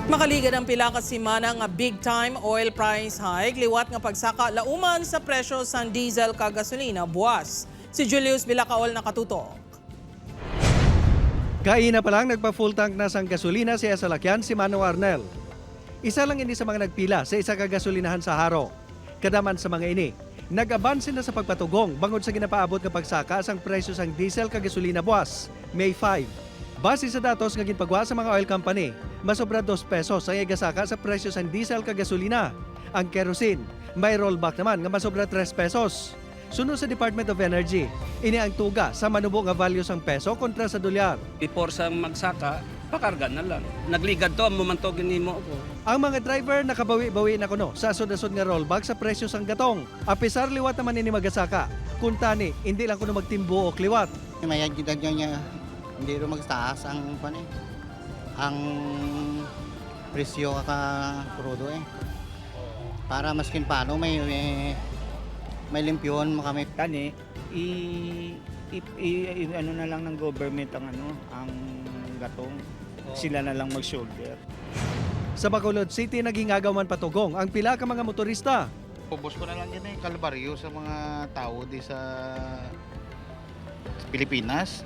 Makaligad ang pila ka semana nga big time oil price hike liwat nga pagsaka lauman sa presyo sang diesel kag gasolina buwas. Si Julius Bilacaol nakatutok. Kaina pa lang nagpa-full tank na sang gasolina siya sa lakyan si Mano Arnel. Isa lang ini sa mga nagpila sa isa ka gasolinahan sa Haro. Kadaman sa mga ini, nag-abansin na sa pagpatugong bangod sa ginapaabot nga pagsaka sang presyo sang diesel kag gasolina buwas, May 5. Base sa datos nga ginpagawa sa mga oil company, masobra 2 pesos ang igasaka sa presyo sang diesel kag gasolina. Ang kerosene, may rollback naman nga masobra 3 pesos. Sunod sa Department of Energy, ini ang tuga sa manubo nga value sang peso kontra sa dolyar. Before sa magsaka, pakarga na lang. Nagligad to, mumantogin nimo ko. Ang mga driver nakabawi-bawi na kuno sa asod-asod nga rollback sa presyo sang gatong. Apisar liwat naman ini magasaka. Kuntani, hindi lang kuno magtimbo o kliwat. May agitag niya hindi rin magtaas ang ang presyo ka crudo para maskin paano may limpyon kami Kani ano na lang ng government ang gatong. Sila na lang mag-shoulder. Sa Bacolod City naging agaw man patugong ang pila ka mga motorista. Ubos ko na lang yan kalbaryo sa mga tao di sa Pilipinas.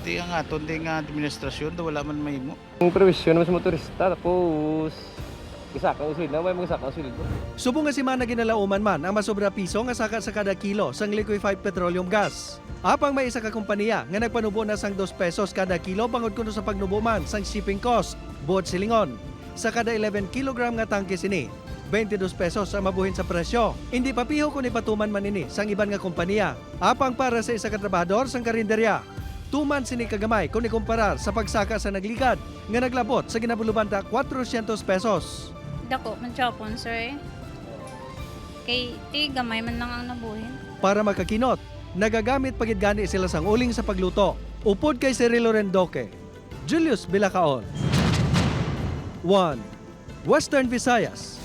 Di ang aton di nga administrasyon do wala man mahimo. Ang prewisyon naman sa motorista tapos gisaka usulid na may magsaka usulid ko. Subong nga si Mana ginalauman man ang masobra piso nga saka sa kada kilo sang liquefied petroleum gas. Apang may isa ka kompanya nga nagpanubo na sang 2 pesos kada kilo bangod kuno sa pagnubo man sang shipping cost buot silingon. Sa kada 11 kilogram nga tangke sini, 22 pesos ang mabuhin sa presyo. Hindi pa piho kung ipatuman man ini sang iban nga kompanya. Apang para sa isa ka trabahador sang karinderya, tuman sini kagamay kung ikumparar sa pagsaka sa nagligad nga naglabot sa ginabulubanta 400 pesos. Dako man chapon sir. Kay ti gamay man lang ang nabuhin. Para makakinot, nagagamit pagid gani sila sang uling sa pagluto. Upod kay Cirilo Rendoque, Julius Bilacaol. 1. Western Visayas.